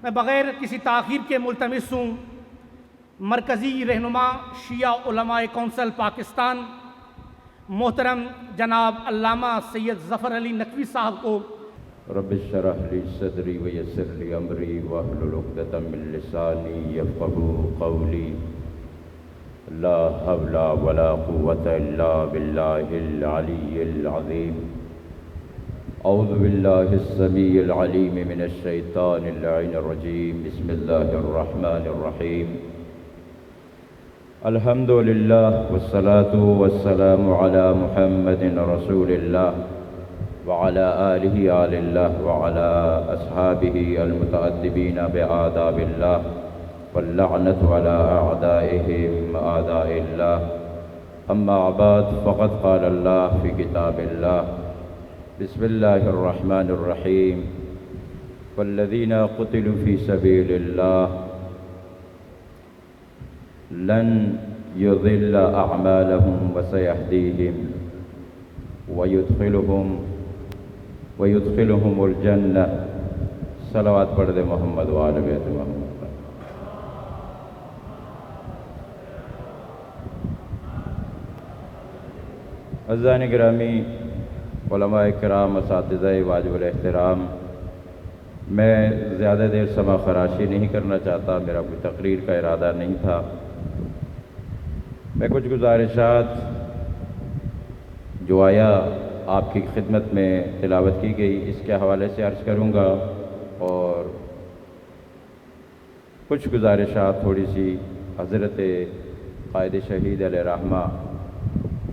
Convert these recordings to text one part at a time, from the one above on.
میں بغیر کسی تاخیر کے ملتمس ہوں مرکزی رہنما شیعہ علماء کونسل پاکستان محترم جناب علامہ سید ظفر علی نقوی صاحب کو رب اشرح لی صدری ویسر لی امری واحلل عقدۃ من لسانی یفقهوا قولی لا حول ولا قوة الا باللہ العلی العظیم اعوذ باللہ السمیع العلیم من الشیطان اللعین الرجیم بسم اللہ الرحمن الرحیم الحمد للہ والصلاة والسلام علی محمد رسول اللہ وعلى آلہ آل اللہ وعلى اصحابہ المتأدبین بآداب اللہ واللعنة على أعدائهم أعداء الله أما بعد فقد قال الله في كتاب الله بسم الله الرحمن الرحيم والذين قتلوا في سبيل الله لن يضل أعمالهم وسيهديهم ويدخلهم الجنة صلوات پڑھ دے محمد وآل بیت محمد. عزیزان گرامی، علماء کرام، اساتذہ واجب الاحترام، میں زیادہ دیر سماع خراشی نہیں کرنا چاہتا، میرا کوئی تقریر کا ارادہ نہیں تھا. میں کچھ گزارشات جو آیا آپ کی خدمت میں تلاوت کی گئی اس کے حوالے سے عرض کروں گا، اور کچھ گزارشات تھوڑی سی حضرت قائد شہید علیہ رحمہ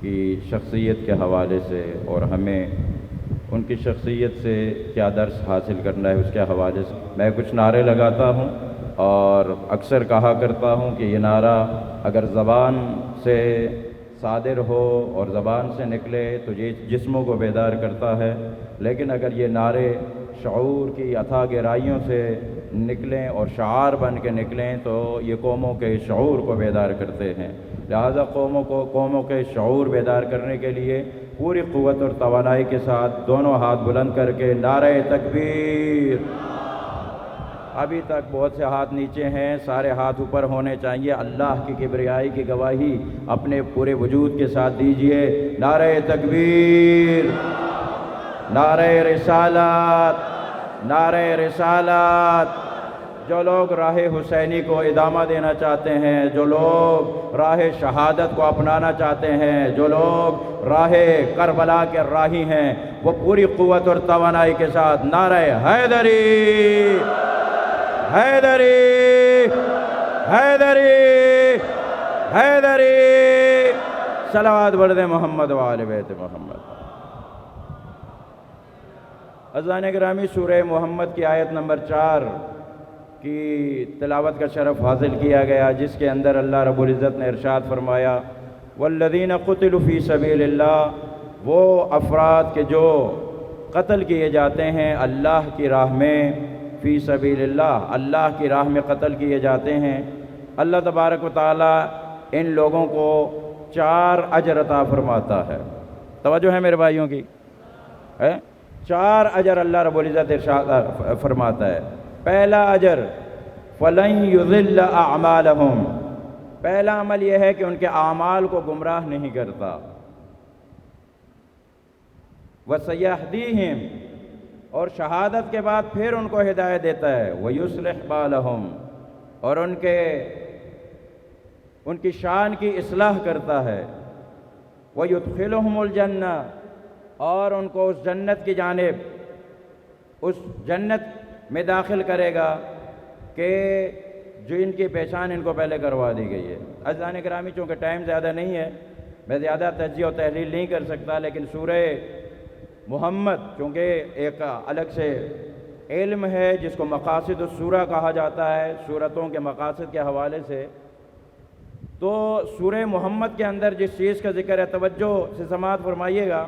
کی شخصیت کے حوالے سے اور ہمیں ان کی شخصیت سے کیا درس حاصل کرنا ہے اس کے حوالے سے. میں کچھ نعرے لگاتا ہوں اور اکثر کہا کرتا ہوں کہ یہ نعرہ اگر زبان سے صادر ہو اور زبان سے نکلے تو یہ جسموں کو بیدار کرتا ہے، لیکن اگر یہ نعرے شعور کی اتھاہ گہرائیوں سے نکلیں اور شعار بن کے نکلیں تو یہ قوموں کے شعور کو بیدار کرتے ہیں. لہذا قوموں کے شعور بیدار کرنے کے لیے پوری قوت اور توانائی کے ساتھ دونوں ہاتھ بلند کر کے نعرہ تکبیر. ابھی تک بہت سے ہاتھ نیچے ہیں، سارے ہاتھ اوپر ہونے چاہیے. اللہ کی کبریائی کی گواہی اپنے پورے وجود کے ساتھ دیجئے. نعرہ تکبیر، نعرہ رسالت، نعرہ رسالت. جو لوگ راہ حسینی کو ادامہ دینا چاہتے ہیں، جو لوگ راہ شہادت کو اپنانا چاہتے ہیں، جو لوگ راہ کربلا کے راہی ہیں، وہ پوری قوت اور توانائی کے ساتھ نعرہ حیدری، حیدری، حیدری، حیدری. صلوات پڑھ دیں محمد وآل بیت محمد. عزیزان گرامی، سورہ محمد کی آیت نمبر 4 کی تلاوت کا شرف حاصل کیا گیا، جس کے اندر اللہ رب العزت نے ارشاد فرمایا والذین قتلوا فی سبیل اللہ، وہ افراد کے جو قتل کیے جاتے ہیں اللہ کی راہ میں، فی سبیل اللہ، اللہ کی راہ میں قتل کیے جاتے ہیں. اللہ تبارک و تعالی ان لوگوں کو 4 اجر عطا فرماتا ہے. توجہ ہے میرے بھائیوں کی؟ 4 اجر اللہ رب العزت ارشاد فرماتا ہے. پہلا اجر فَلَن يُضِلَّ أَعْمَالَهُمْ، پہلا عمل یہ ہے کہ ان کے اعمال کو گمراہ نہیں کرتا. وَسَيَهْدِيهِمْ، اور شہادت کے بعد پھر ان کو ہدایت دیتا ہے. وَيُصْلِحْ بَالَهُمْ، اور ان کی شان کی اصلاح کرتا ہے. وَيُدْخِلُهُمُ الْجَنَّةَ، اور ان کو اس جنت کی جانب، اس جنت میں داخل کرے گا کہ جو ان کی پہچان ان کو پہلے کروا دی گئی ہے. عزیزان گرامی، چونکہ ٹائم زیادہ نہیں ہے میں زیادہ تجزیہ و تحلیل نہیں کر سکتا، لیکن سورہ محمد چونکہ ایک الگ سے علم ہے جس کو مقاصد السورہ کہا جاتا ہے، سورتوں کے مقاصد کے حوالے سے، تو سورہ محمد کے اندر جس چیز کا ذکر ہے توجہ سے سماعت فرمائیے گا.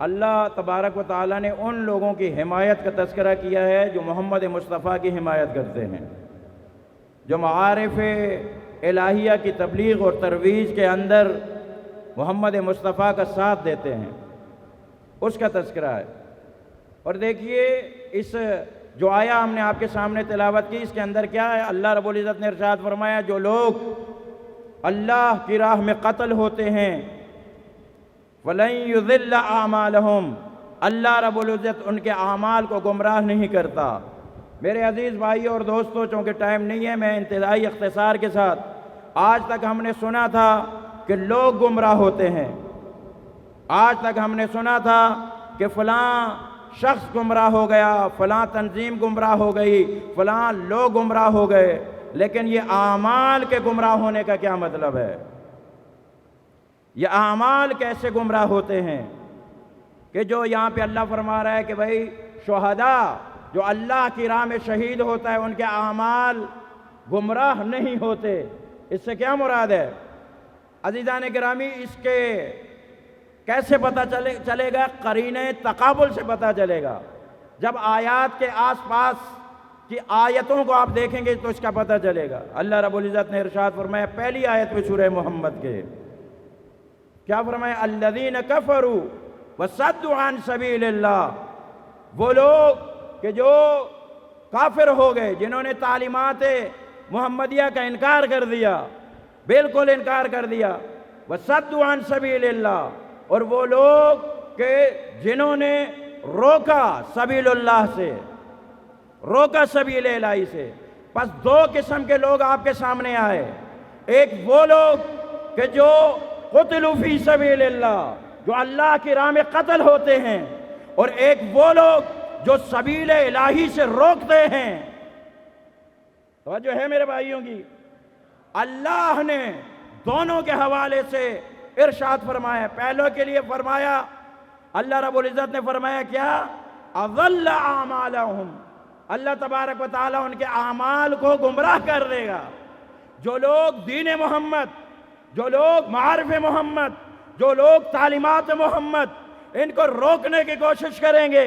اللہ تبارک و تعالیٰ نے ان لوگوں کی حمایت کا تذکرہ کیا ہے جو محمد مصطفیٰ کی حمایت کرتے ہیں، جو معارف الہیہ کی تبلیغ اور ترویج کے اندر محمد مصطفیٰ کا ساتھ دیتے ہیں، اس کا تذکرہ ہے. اور دیکھیے اس جو آیا ہم نے آپ کے سامنے تلاوت کی، اس کے اندر کیا ہے؟ اللہ رب العزت نے ارشاد فرمایا جو لوگ اللہ کی راہ میں قتل ہوتے ہیں وَلَن يُضِلَّ أَعْمَالَهُمْ، اللہ رب العزت ان کے اعمال کو گمراہ نہیں کرتا۔ میرے عزیز بھائی اور دوستو، چونکہ ٹائم نہیں ہے، میں انتہائی اختصار کے ساتھ، آج تک ہم نے سنا تھا کہ لوگ گمراہ ہوتے ہیں، آج تک ہم نے سنا تھا کہ فلاں شخص گمراہ ہو گیا، فلاں تنظیم گمراہ ہو گئی، فلاں لوگ گمراہ ہو گئے، لیکن یہ اعمال کے گمراہ ہونے کا کیا مطلب ہے؟ یہ اعمال کیسے گمراہ ہوتے ہیں؟ کہ جو یہاں پہ اللہ فرما رہا ہے کہ بھئی شہداء جو اللہ کی راہ میں شہید ہوتا ہے ان کے اعمال گمراہ نہیں ہوتے، اس سے کیا مراد ہے؟ عزیزان گرامی، اس کے کیسے پتہ چلے گا؟ قرینے تقابل سے پتہ چلے گا۔ جب آیات کے آس پاس کی آیتوں کو آپ دیکھیں گے تو اس کا پتہ چلے گا۔ اللہ رب العزت نے ارشاد فرمایا پہلی آیت میں سورہ محمد کے، کیا فرمایا؟ الذین کفروا وصدوا عن سبیل اللہ، وہ لوگ کہ جو کافر ہو گئے، جنہوں نے تعلیمات محمدیہ کا انکار کر دیا، بالکل انکار کر دیا، وصدوا عن سبیل اللہ، اور وہ لوگ کہ جنہوں نے روکا سبیل اللہ سے، روکا سبیل الہی سے۔ پس دو قسم کے لوگ آپ کے سامنے آئے، ایک وہ لوگ کہ جو قتلوا فی سبیل اللہ، جو اللہ کی راہ میں قتل ہوتے ہیں، اور ایک وہ لوگ جو سبیل الہی سے روکتے ہیں۔ توجہ ہے میرے بھائیوں کی؟ اللہ نے دونوں کے حوالے سے ارشاد فرمایا۔ پہلوں کے لیے فرمایا، اللہ رب العزت نے فرمایا کیا؟ اضل اعمالہم، اللہ تبارک و تعالیٰ ان کے اعمال کو گمراہ کر دے گا۔ جو لوگ دین محمد، جو لوگ معارف محمد، جو لوگ تعلیمات محمد، ان کو روکنے کی کوشش کریں گے،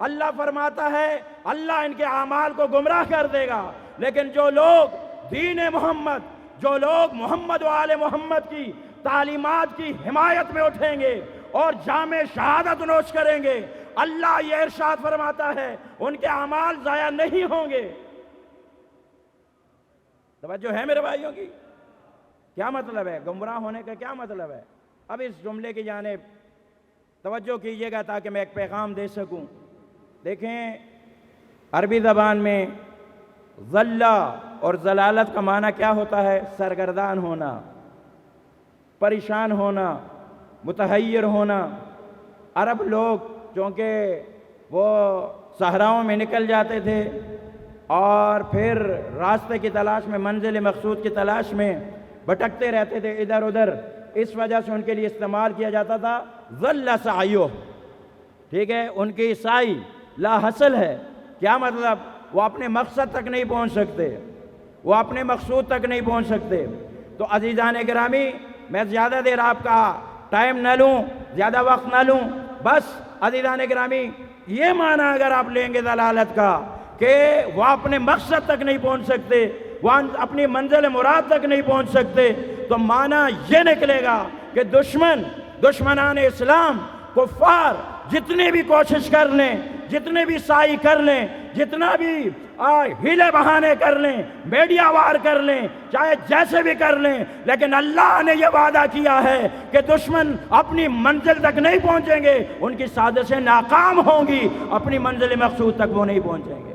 اللہ فرماتا ہے اللہ ان کے اعمال کو گمراہ کر دے گا۔ لیکن جو لوگ دین محمد، جو لوگ محمد و آل محمد کی تعلیمات کی حمایت میں اٹھیں گے اور جامع شہادت نوش کریں گے، اللہ یہ ارشاد فرماتا ہے ان کے اعمال ضائع نہیں ہوں گے۔ توجہ ہے میرے بھائیوں کی؟ کیا مطلب ہے گمراہ ہونے کا؟ کیا مطلب ہے؟ اب اس جملے کی جانب توجہ کیجئے گا تاکہ میں ایک پیغام دے سکوں۔ دیکھیں، عربی زبان میں ضلع اور ضلالت کا معنی کیا ہوتا ہے؟ سرگردان ہونا، پریشان ہونا، متحیر ہونا۔ عرب لوگ چونکہ وہ صحراؤں میں نکل جاتے تھے اور پھر راستے کی تلاش میں، منزل مقصود کی تلاش میں بھٹکتے رہتے تھے ادھر ادھر، اس وجہ سے ان کے لیے استعمال کیا جاتا تھا ضل سعیہ، ٹھیک ہے؟ ان کی سعی لا حاصل ہے۔ کیا مطلب؟ وہ اپنے مقصد تک نہیں پہنچ سکتے، وہ اپنے مقصود تک نہیں پہنچ سکتے۔ تو عزیزان گرامی، میں زیادہ دیر آپ کا ٹائم نہ لوں، زیادہ وقت نہ لوں، بس عزیزان گرامی یہ معنی اگر آپ لیں گے ضلالت کا کہ وہ اپنے مقصد تک نہیں پہنچ سکتے، وہ اپنی منزل مراد تک نہیں پہنچ سکتے، تو معنی یہ نکلے گا کہ دشمنان اسلام، کفار جتنے بھی کوشش کر لیں، جتنے بھی سعی کر لیں، جتنا بھی ہیلے بہانے کر لیں، میڈیا وار کر لیں، چاہے جیسے بھی کر لیں، لیکن اللہ نے یہ وعدہ کیا ہے کہ دشمن اپنی منزل تک نہیں پہنچیں گے، ان کی سازشیں ناکام ہوں گی، اپنی منزل مقصود تک وہ نہیں پہنچیں گے۔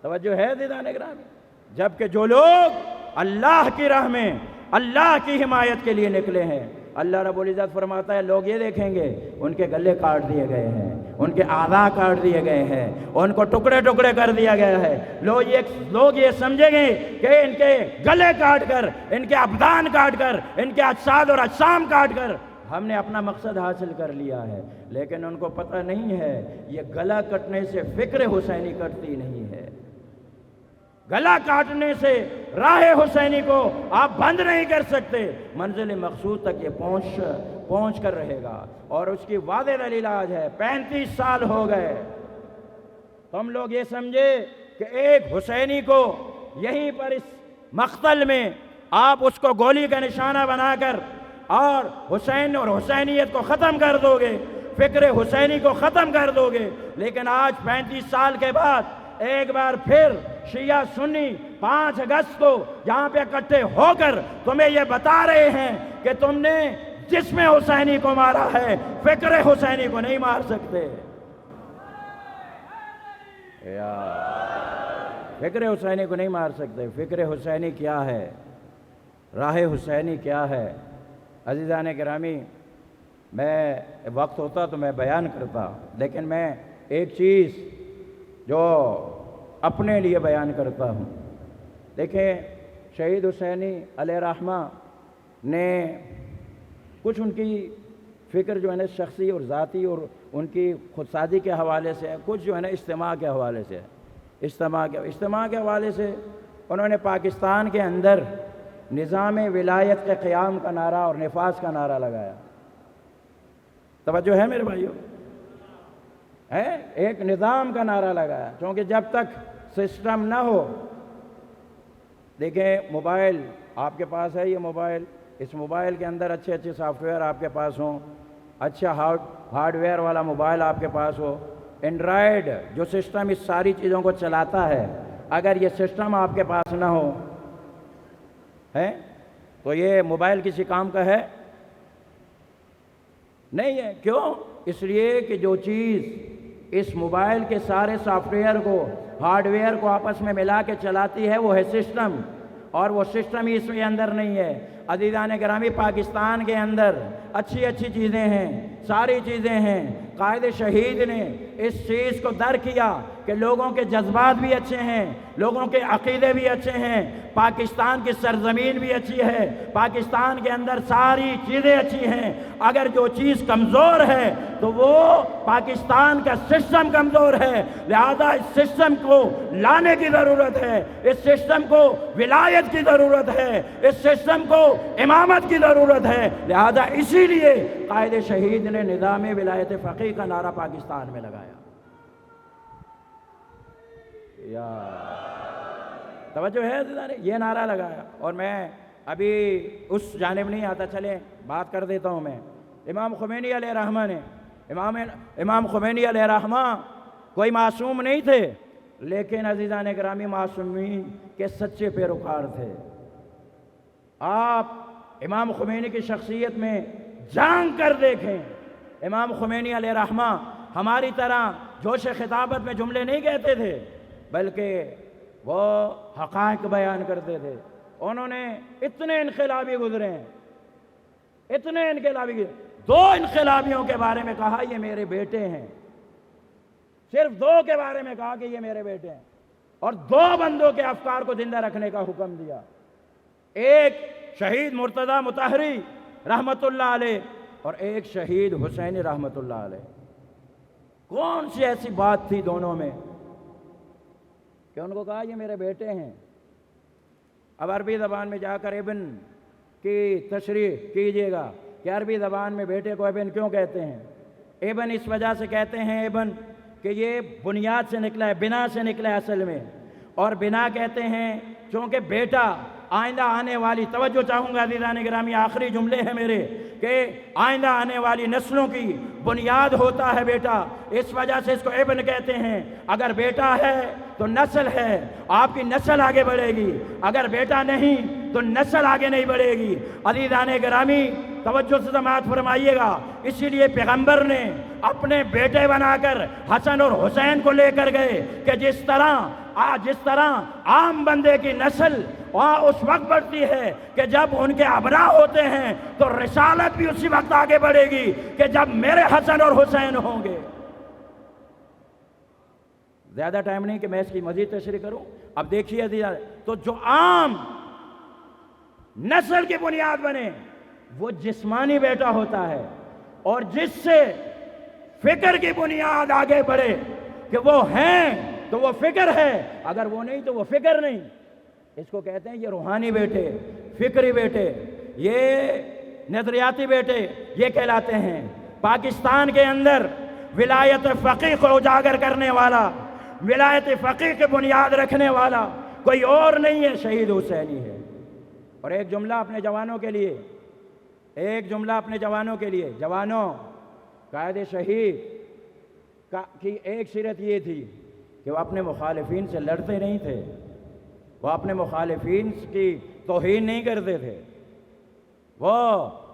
توجہ ہے عزیزان گرامی؟ جبکہ جو لوگ اللہ کی راہ میں، اللہ کی حمایت کے لیے نکلے ہیں، اللہ رب العزت فرماتا ہے لوگ یہ دیکھیں گے ان کے گلے کاٹ دیے گئے ہیں، ان کے اعضاء کاٹ دیے گئے ہیں، ان کو ٹکڑے ٹکڑے کر دیا گیا ہے۔ لوگ یہ سمجھیں گے کہ ان کے گلے کاٹ کر، ان کے ابدان کاٹ کر، ان کے اجساد اور اجسام کاٹ کر ہم نے اپنا مقصد حاصل کر لیا ہے، لیکن ان کو پتہ نہیں ہے یہ گلا کٹنے سے فکر حسینی کٹتی نہیں ہے، گلا کاٹنے سے راہ حسینی کو آپ بند نہیں کر سکتے، منزل مقصود تک یہ پہنچ کر رہے گا۔ اور اس کی واضح دلیل آج ہے، 35 سال ہو گئے، تو ہم لوگ یہ سمجھے کہ ایک حسینی کو یہیں پر اس مقتل میں آپ اس کو گولی کا نشانہ بنا کر اور حسین اور حسینیت کو ختم کر دو گے، فکر حسینی کو ختم کر دو گے، لیکن آج 35 سال کے بعد ایک بار پھر شیعہ سنی 5 اگست کو یہاں پہ اکٹھے ہو کر تمہیں یہ بتا رہے ہیں کہ تم نے جسم حسینی کو مارا ہے، فکر حسینی کو نہیں مار سکتے۔ فکر حسینی کو نہیں مار سکتے۔ فکر حسینی کیا ہے؟ راہ حسینی کیا ہے؟ عزیزان گرامی، میں وقت ہوتا تو میں بیان کرتا، لیکن میں ایک چیز جو اپنے لیے بیان کرتا ہوں۔ دیکھیں، شہید حسینی علیہ رحمہ نے کچھ ان کی فکر جو ہے نا شخصی اور ذاتی اور ان کی خودسازی کے حوالے سے، کچھ جو ہے نا اجتماع کے حوالے سے، اجتماع کے حوالے سے انہوں نے پاکستان کے اندر نظام ولایت کے قیام کا نعرہ اور نفاذ کا نعرہ لگایا۔ توجہ ہے میرے بھائیوں؟ ہے ایک نظام کا نعرہ لگایا، کیونکہ جب تک سسٹم نہ ہو، دیکھیں موبائل آپ کے پاس ہے، یہ موبائل، اس موبائل کے اندر اچھے اچھے سافٹ ویئر آپ کے پاس ہوں، اچھا ہارڈ ویئر والا موبائل آپ کے پاس ہو، اینڈرائڈ جو سسٹم اس ساری چیزوں کو چلاتا ہے، اگر یہ سسٹم آپ کے پاس نہ ہو ہے تو یہ موبائل کسی کام کا ہے نہیں ہے۔ کیوں؟ اس لیے کہ جو چیز اس موبائل کے سارے سافٹ ویئر کو، ہارڈ ویئر کو آپس میں ملا کے چلاتی ہے وہ ہے سسٹم، اور وہ سسٹم ہی اس کے اندر نہیں ہے۔ عزیزان گرامی، پاکستان کے اندر اچھی اچھی چیزیں ہیں، ساری چیزیں ہیں۔ قائد شہید نے اس چیز کو درک کیا کہ لوگوں کے جذبات بھی اچھے ہیں، لوگوں کے عقیدے بھی اچھے ہیں، پاکستان کی سرزمین بھی اچھی ہے، پاکستان کے اندر ساری چیزیں اچھی ہیں۔ اگر جو چیز کمزور ہے تو وہ پاکستان کا سسٹم کمزور ہے، لہذا اس سسٹم کو لانے کی ضرورت ہے، اس سسٹم کو ولایت کی ضرورت ہے، اس سسٹم کو امامت کی ضرورت ہے۔ لہذا اسی لیے قائد شہید نے نظام ولایت فقیہ کا نعرہ پاکستان میں لگایا۔ توجہ ہے عزیزان؟ یہ نعرہ لگایا، اور میں ابھی اس جانب نہیں آتا، چلیں بات کر دیتا ہوں۔ میں امام خمینی علیہ رحمہ نے، امام خمینی علیہ رحمہ کوئی معصوم نہیں تھے، لیکن عزیزان گرامی معصومین کے سچے پیروکار تھے۔ آپ امام خمینی کی شخصیت میں جھانک کر دیکھیں۔ امام خمینی علیہ رحمہ ہماری طرح جوش خطابت میں جملے نہیں کہتے تھے، بلکہ وہ حقائق بیان کرتے تھے۔ انہوں نے اتنے انقلابی گزرے ہیں، اتنے انقلابی، 2 انقلابیوں کے بارے میں کہا یہ میرے بیٹے ہیں، صرف 2 کے بارے میں کہا کہ یہ میرے بیٹے ہیں، اور 2 بندوں کے افکار کو زندہ رکھنے کا حکم دیا۔ ایک شہید مرتضی مطہری رحمت اللہ علیہ اور ایک شہید حسینی رحمت اللہ علیہ۔ کون سی ایسی بات تھی دونوں میں کہ ان کو کہا یہ میرے بیٹے ہیں؟ اب عربی زبان میں جا کر ابن کی تشریح کیجئے گا کہ عربی زبان میں بیٹے کو ابن کیوں کہتے ہیں۔ ابن اس وجہ سے کہتے ہیں ابن کہ یہ بنیاد سے نکلا ہے، بنا سے نکلا ہے اصل میں، اور بنا کہتے ہیں چونکہ بیٹا آئندہ آنے والی، توجہ چاہوں گا عزیزان گرامی، آخری جملے ہیں میرے، کہ آئندہ آنے والی نسلوں کی بنیاد ہوتا ہے بیٹا، اس وجہ سے اس کو ابن کہتے ہیں۔ اگر بیٹا ہے تو نسل ہے، آپ کی نسل آگے بڑھے گی، اگر بیٹا نہیں تو نسل آگے نہیں بڑھے گی۔ عزیزان گرامی توجہ سے سماعت فرمائیے گا، اسی لیے پیغمبر نے اپنے بیٹے بنا کر حسن اور حسین کو لے کر گئے کہ جس طرح عام بندے کی نسل وہاں اس وقت بڑھتی ہے کہ جب ان کے ابناء ہوتے ہیں، تو رسالت بھی اسی وقت آگے بڑھے گی کہ جب میرے حسن اور حسین ہوں گے۔ زیادہ ٹائم نہیں کہ میں اس کی مزید تشریح کروں۔ اب دیکھیے عزیزان، تو جو عام نسل کی بنیاد بنے وہ جسمانی بیٹا ہوتا ہے، اور جس سے فکر کی بنیاد آگے بڑھے کہ وہ ہیں تو وہ فکر ہے، اگر وہ نہیں تو وہ فکر نہیں۔ اس کو کہتے ہیں یہ روحانی بیٹے، فکری بیٹے، یہ نظریاتی بیٹے، یہ کہلاتے ہیں۔ پاکستان کے اندر ولایت فقیہ کو اجاگر کرنے والا، ولایت فقیہ کی بنیاد رکھنے والا کوئی اور نہیں ہے، شہید حسینی ہے۔ اور ایک جملہ اپنے جوانوں کے لیے، جوانوں، قائد شہید کی ایک سیرت یہ تھی کہ وہ اپنے مخالفین سے لڑتے نہیں تھے، وہ اپنے مخالفین کی توہین نہیں کرتے تھے، وہ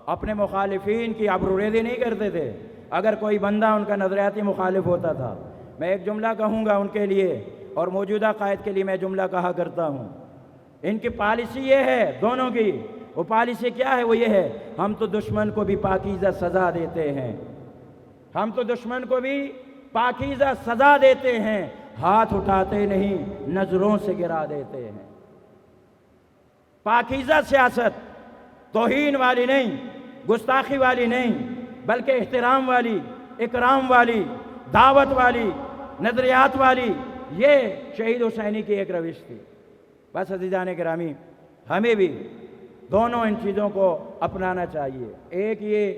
اپنے مخالفین کی آبروریزی نہیں کرتے تھے۔ اگر کوئی بندہ ان کا نظریاتی مخالف ہوتا تھا، میں ایک جملہ کہوں گا ان کے لیے اور موجودہ قائد کے لیے میں جملہ کہا کرتا ہوں، ان کی پالیسی یہ ہے دونوں کی، وہ پالیسی کیا ہے؟ وہ یہ ہے، ہم تو دشمن کو بھی پاکیزہ سزا دیتے ہیں، ہم تو دشمن کو بھی پاکیزہ سزا دیتے ہیں، ہاتھ اٹھاتے نہیں، نظروں سے گرا دیتے ہیں۔ پاکیزہ سیاست توہین والی نہیں، گستاخی والی نہیں، بلکہ احترام والی، اکرام والی، دعوت والی، نظریات والی، یہ شہید حسینی کی ایک روش تھی۔ بس عزیزان گرامی، ہمیں بھی دونوں ان چیزوں کو اپنانا چاہیے۔ ایک یہ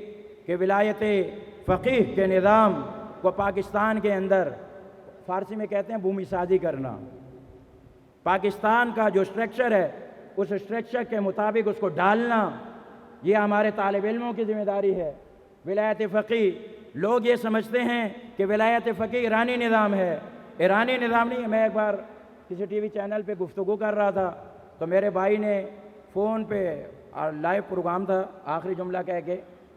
کہ ولایت فقیہ کے نظام کو پاکستان کے اندر، فارسی میں کہتے ہیں بھومی سازی کرنا، پاکستان کا جو اسٹرکچر ہے اس اسٹرکچر کے مطابق اس کو ڈالنا، یہ ہمارے طالب علموں کی ذمہ داری ہے۔ ولایت فقیہ، لوگ یہ سمجھتے ہیں کہ ولایت فقیہ ایرانی نظام ہے، ایرانی نظام نہیں ہے۔ میں ایک بار کسی ٹی وی چینل پہ گفتگو کر رہا تھا تو میرے بھائی نے فون پہ لائیو پروگرام تھا، آخری جملہ کہہ کے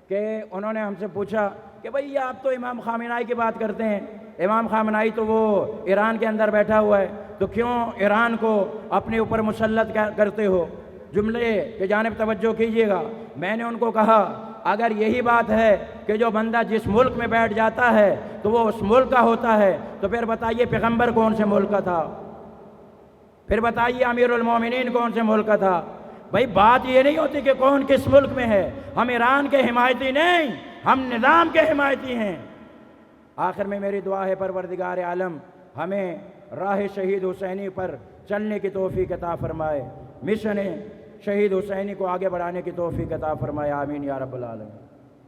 کہ انہوں نے ہم سے پوچھا کہ بھئی آپ تو امام خامنہئی کی بات کرتے ہیں، امام خامنہئی تو وہ ایران کے اندر بیٹھا ہوا ہے، تو کیوں ایران کو اپنے اوپر مسلط کرتے ہو؟ جملے کی جانب توجہ کیجئے گا۔ میں نے ان کو کہا اگر یہی بات ہے کہ جو بندہ جس ملک میں بیٹھ جاتا ہے تو وہ اس ملک کا ہوتا ہے، تو پھر بتائیے پیغمبر کون سے ملک کا تھا؟ پھر بتائیے امیر المومنین کون سے ملک کا تھا؟ بھئی بات یہ نہیں ہوتی کہ کون کس ملک میں ہے، ہم ایران کے حمایتی نہیں، ہم نظام کے حمایتی ہیں۔ آخر میں میری دعا ہے پروردگار عالم ہمیں راہ شہید حسینی پر چلنے کی توفیق عطا فرمائے، مشن شہید حسینی کو آگے بڑھانے کی توفیق عطا فرمائے، آمین یا رب العالمین۔